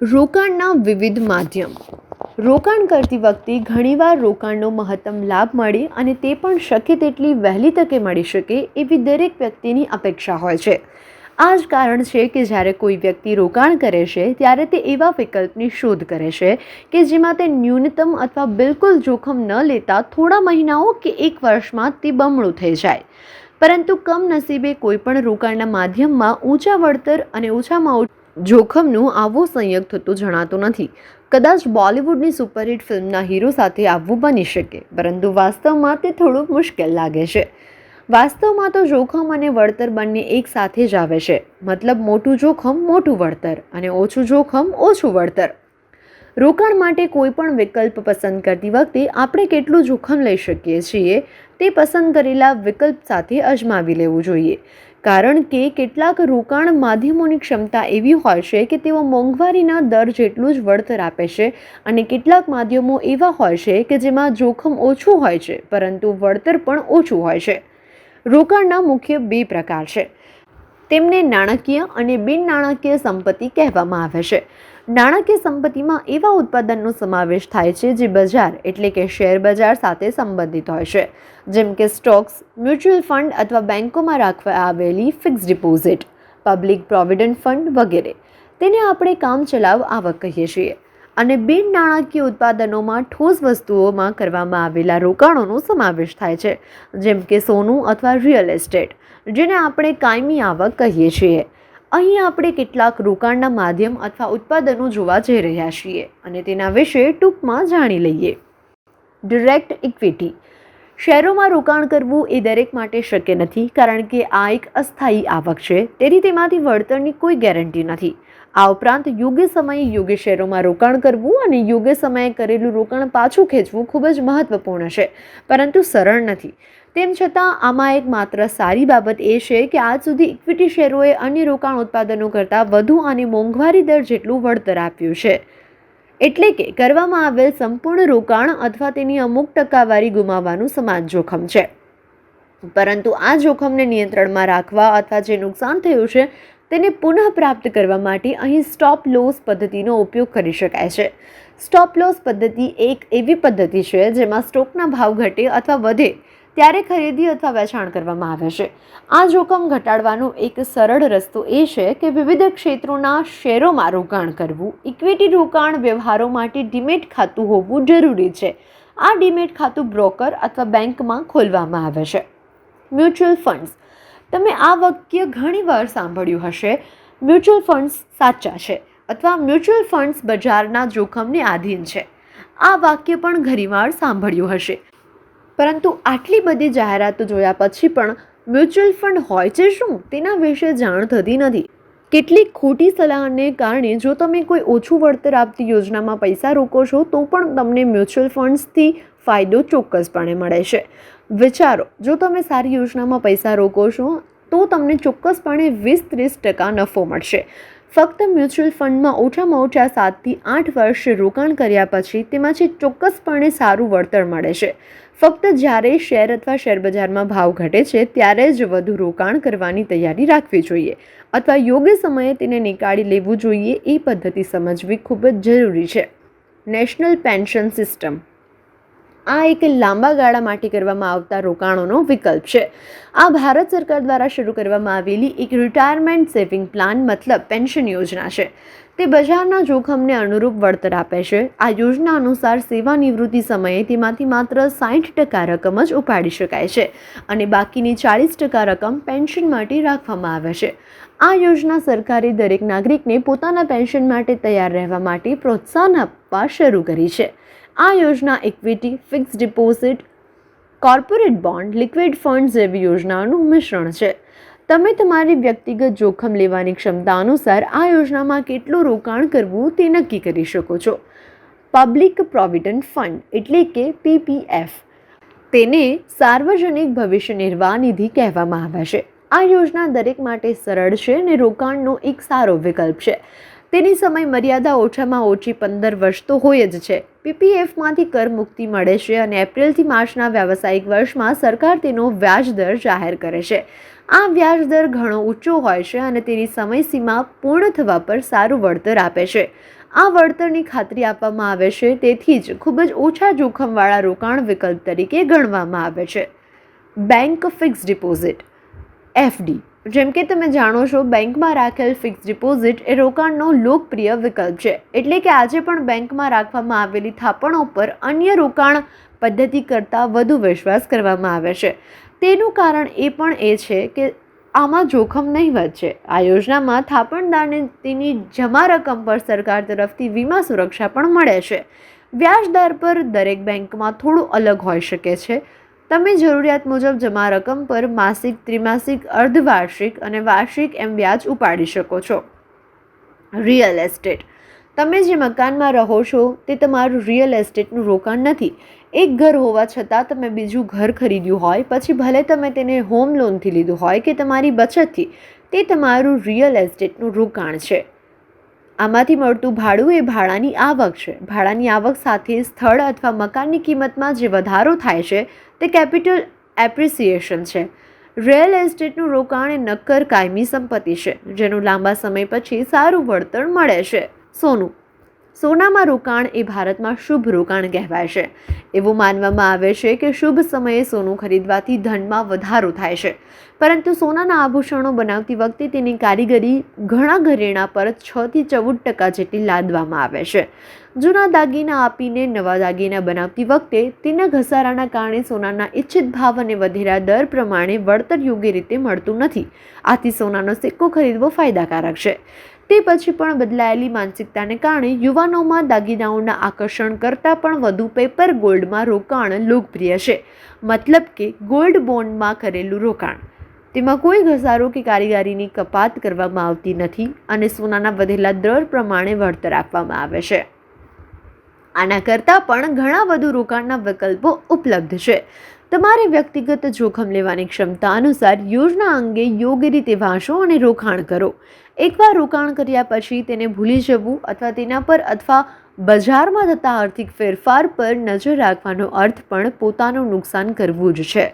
રોકાણના વિવિધ માધ્યમ. રોકાણ કરતી વખતે ઘણીવાર રોકાણનો મહત્તમ લાભ મળે અને તે પણ શક્ય તેટલી વહેલી તકે મળી શકે એવી દરેક વ્યક્તિની અપેક્ષા હોય છે. આ જ કારણ છે કે જ્યારે કોઈ વ્યક્તિ રોકાણ કરે છે ત્યારે તે એવા વિકલ્પની શોધ કરે છે કે જેમાં તે ન્યૂનતમ અથવા બિલકુલ જોખમ ન લેતા થોડા મહિનાઓ કે એક વર્ષમાં તે બમણું થઈ જાય. પરંતુ કમનસીબે કોઈપણ રોકાણના માધ્યમમાં ઊંચા વળતર અને ઓછામાં જોખમનું આવો સંયોગ થતો જણાતો નથી. કદાચ બોલિવૂડની સુપરહિટ ફિલ્મના હીરો સાથે આવવું બની શકે, પરંતુ વાસ્તવમાં તે થોડું મુશ્કેલ લાગે છે. વાસ્તવમાં તો જોખમ અને વળતર બંને એક સાથે જ આવે છે. મતલબ મોટું જોખમ મોટું વળતર અને ઓછું જોખમ ઓછું વળતર. રોકાણ માટે કોઈ પણ વિકલ્પ પસંદ કરતી વખતે આપણે કેટલું જોખમ લઈ શકીએ છીએ તે પસંદ કરેલા વિકલ્પ સાથે અજમાવી લેવું જોઈએ. કારણ કે કેટલાક રોકાણ માધ્યમોની ક્ષમતા એવી હોય છે કે તેઓ મોંઘવારીના દર જેટલું જ વળતર આપે છે અને કેટલાક માધ્યમો એવા હોય છે કે જેમાં જોખમ ઓછું હોય છે પરંતુ વળતર પણ ઓછું હોય છે. રોકાણના મુખ્ય બે પ્રકાર છે. તેમને નાણાકીય અને બિન નાણાકીય સંપત્તિ કહેવામાં આવે છે. નાણાકીય સંપત્તિમાં એવા ઉત્પાદનનો સમાવેશ થાય છે જે બજાર એટલે કે શેર બજાર સાથે સંબંધિત હોય છે, જેમ કે સ્ટોક્સ, મ્યુચ્યુઅલ ફંડ અથવા બેંકોમાં રાખવા આવેલી fix deposit, public provident fund વગેરે. તેને આપણે કામચલાઉ આવક કહીએ છીએ. અને બિન નાણાકીય ઉત્પાદનોમાં ઠોસ વસ્તુઓમાં કરવામાં આવેલા રોકાણોનો સમાવેશ થાય છે, જેમ કે સોનું અથવા રિયલ એસ્ટેટ, જેને આપણે કાયમી આવક કહીએ છીએ. અહીં આપણે કેટલાક રોકાણના માધ્યમ અથવા ઉત્પાદનો જોવા જઈ રહ્યા છીએ અને તેના વિશે ટૂંકમાં જાણી લઈએ. Direct equity. શેરોમાં રોકાણ કરવું એ દરેક માટે શક્ય નથી કારણ કે આ એક અસ્થાયી આવક છે, તેથી તેમાંથી વળતરની કોઈ ગેરંટી નથી. આ ઉપરાંત યોગ્ય સમયે યોગ્ય શેરોમાં રોકાણ કરવું અને યોગ્ય સમયે કરેલું રોકાણ પાછું ખેંચવું ખૂબ જ મહત્વપૂર્ણ છે, પરંતુ સરળ નથી. તેમ છતાં આમાં એક માત્ર સારી બાબત એ છે કે આજ સુધી ઇક્વિટી શેરોએ અન્ય રોકાણ ઉત્પાદનો કરતાં વધુ અને મોંઘવારી દર જેટલું વળતર આપ્યું છે. એટલે કે કરવામાં આવેલ સંપૂર્ણ રોકાણ અથવા તેની અમુક ટકાવારી ગુમાવવાનું સમાન જોખમ છે. પરંતુ આ જોખમને નિયંત્રણમાં રાખવા અથવા જે નુકસાન થયું છે તેને પુનઃપ્રાપ્ત કરવા માટે અહીં સ્ટોપ લોસ પદ્ધતિનો ઉપયોગ કરી શકાય છે. સ્ટોપ લોસ પદ્ધતિ એક એવી પદ્ધતિ છે જેમાં સ્ટોકના ભાવ ઘટે અથવા વધે ત્યારે ખરીદી અથવા વેચાણ કરવામાં આવે છે. આ જોખમ ઘટાડવાનો એક સરળ રસ્તો એ છે કે વિવિધ ક્ષેત્રોના શેરોમાં રોકાણ કરવું. ઇક્વિટી રોકાણ વ્યવહારો માટે ડીમેટ ખાતું હોવું જરૂરી છે. આ ડીમેટ ખાતું બ્રોકર અથવા બેંકમાં ખોલવામાં આવે છે. Mutual funds. તમે આ વાક્ય ઘણીવાર સાંભળ્યું હશે, મ્યુચ્યુઅલ ફંડ્સ સાચા છે અથવા મ્યુચ્યુઅલ ફંડ્સ બજારના જોખમને આધીન છે. આ વાક્ય પણ ઘણીવાર સાંભળ્યું હશે. પરંતુ આટલી બધી જાહેરાતો જોયા પછી પણ મ્યુચ્યુઅલ ફંડ હોય છે શું તેના વિશે જાણ થતી નથી. કેટલીક ખોટી સલાહને કારણે જો તમે કોઈ ઓછું વળતર આપતી યોજનામાં પૈસા રોકો છો તો પણ તમને મ્યુચ્યુઅલ ફંડ્સથી ફાયદો ચોક્કસપણે મળે છે. વિચારો, જો તમે સારી યોજનામાં પૈસા રોકો છો તો તમને ચોક્કસપણે 20-30% નફો મળશે. ફક્ત મ્યુચ્યુઅલ ફંડમાં ઓછામાં ઓછા 7 થી 8 વર્ષ રોકાણ કર્યા પછી તેમાંથી ચોક્કસપણે સારું વળતર મળે છે. ફક્ત જ્યારે શેર અથવા શેરબજારમાં ભાવ ઘટે છે ત્યારે જ વધુ રોકાણ કરવાની તૈયારી રાખવી જોઈએ અથવા યોગ્ય સમયે તેને નીકાળી લેવું જોઈએ. એ પદ્ધતિ સમજવી ખૂબ જ જરૂરી છે. National pension system. આ એક લાંબા ગાળા માટે કરવામાં આવતા રોકાણોનો વિકલ્પ છે. આ ભારત સરકાર દ્વારા શરૂ કરવામાં આવેલી એક રિટાયરમેન્ટ સેવિંગ પ્લાન મતલબ પેન્શન યોજના છે. તે બજારના જોખમને અનુરૂપ વળતર આપે છે. આ યોજના અનુસાર સેવાનિવૃત્તિ સમયે તેમાંથી માત્ર 60% રકમ જ ઉપાડી શકાય છે અને બાકીની 40% રકમ પેન્શન માટે રાખવામાં આવે છે. આ યોજના સરકારે દરેક નાગરિકને પોતાના પેન્શન માટે તૈયાર રહેવા માટે પ્રોત્સાહન આપવા શરૂ કરી છે. આ યોજના equity, fix deposit, corporate bond, liquid fund જેવી યોજનાઓનું મિશ્રણ છે. તમે તમારી વ્યક્તિગત જોખમ લેવાની ક્ષમતા અનુસાર આ યોજનામાં કેટલું રોકાણ કરવું તે નક્કી કરી શકો છો. પબ્લિક પ્રોવિડન્ટ ફંડ એટલે કે પીપીએફ. તેને સાર્વજનિક ભવિષ્ય નિર્વાહ નિધિ કહેવામાં આવે છે. આ યોજના દરેક માટે સરળ છે અને રોકાણનો એક સારો વિકલ્પ છે. તેની સમય મર્યાદા ઓછામાં ઓછી 15 વર્ષ તો હોય જ છે. પીપીએફમાંથી કર મુક્તિ મળે છે અને એપ્રિલથી માર્ચના વ્યાવસાયિક વર્ષમાં સરકાર તેનો વ્યાજ દર જાહેર કરે છે. આ વ્યાજ દર ઘણો ઊંચો હોય છે અને તેની સમયસીમા પૂર્ણ થવા પર સારું વળતર આપે છે. આ વળતરની ખાતરી આપવામાં આવે છે, તેથી જ ખૂબ જ ઓછા જોખમવાળા રોકાણ વિકલ્પ તરીકે ગણવામાં આવે છે. Bank fix deposit FD. જેમ કે તમે જાણો છો, બેંકમાં રાખેલ ફિક્સ ડિપોઝિટ એ રોકાણનો લોકપ્રિય વિકલ્પ છે. એટલે કે આજે પણ બેંકમાં રાખવામાં આવેલી થાપણો પર અન્ય રોકાણ પદ્ધતિ કરતાં વધુ વિશ્વાસ કરવામાં આવે છે. તેનું કારણ એ પણ એ છે કે આમાં જોખમ નહિવત છે. આ યોજનામાં થાપણદારને તેની જમા રકમ પર સરકાર તરફથી વીમા સુરક્ષા પણ મળે છે. વ્યાજદર પર દરેક બેંકમાં થોડું અલગ હોઈ શકે છે. તમે જરૂરિયાત મુજબ જમા રકમ પર માસિક, ત્રિમાસિક, અર્ધવાર્ષિક અને વાર્ષિક એમ વ્યાજ ઉપાડી શકો છો. Real estate. તમે જે મકાનમાં રહો છો તે તમારું રિયલ એસ્ટેટનું રોકાણ નથી. એક ઘર હોવા છતાં તમે બીજું ઘર ખરીદ્યું હોય, પછી ભલે તમે તેને હોમ લોનથી લીધું હોય કે તમારી બચતથી, તે તમારું રિયલ એસ્ટેટનું રોકાણ છે. આમાંથી મળતું ભાડું એ ભાડાની આવક છે. ભાડાની આવક સાથે સ્થળ અથવા મકાનની કિંમતમાં જે વધારો થાય છે તે કેપિટલ એપ્રિસિએશન છે. રિયલ એસ્ટેટનું રોકાણ એ નક્કર કાયમી સંપત્તિ છે, જેનું લાંબા સમય પછી સારું વળતર મળે છે. સોનું. સોનામાં રોકાણ એ ભારતમાં શુભ રોકાણ કહેવાય છે. એવું માનવામાં આવે છે કે શુભ સમયે સોનું ખરીદવાથી ધનમાં વધારો થાય છે. પરંતુ સોનાના આભૂષણો બનાવતી વખતે તેની કારીગરી ઘણા ઘરેણાં પર 6 થી 14% જેટલી લાદવામાં આવે છે. જૂના દાગીના આપીને નવા દાગીના બનાવતી વખતે તેના ઘસારાના કારણે સોનાના ઇચ્છિત ભાવ અને વધેલા દર પ્રમાણે વળતર યોગ્ય રીતે મળતું નથી. આથી સોનાનો સિક્કો ખરીદવો ફાયદાકારક છે. તે પછી પણ બદલાયેલી માનસિકતાને કારણે યુવાનોમાં દાગીનાઓના આકર્ષણ કરતાં પણ વધુ પેપર ગોલ્ડમાં રોકાણ લોકપ્રિય છે. મતલબ કે ગોલ્ડ બોન્ડમાં કરેલું રોકાણ. તેમાં કોઈ ઘસારો કે કારીગરીની કપાત કરવામાં આવતી નથી અને સોનાના વધેલા દર પ્રમાણે વળતર આપવામાં આવે છે. આના કરતાં પણ ઘણા વધુ રોકાણના વિકલ્પો ઉપલબ્ધ છે. તમારે વ્યક્તિગત જોખમ લેવાની ક્ષમતા અનુસાર યોજના અંગે યોગ્ય રીતે વાંચો અને રોકાણ કરો. એકવાર રોકાણ કર્યા પછી તેને ભૂલી જવું અથવા તેના પર અથવા બજારમાં થતા આર્થિક ફેરફાર પર નજર રાખવાનો અર્થ પણ પોતાનું નુકસાન કરવું જ છે.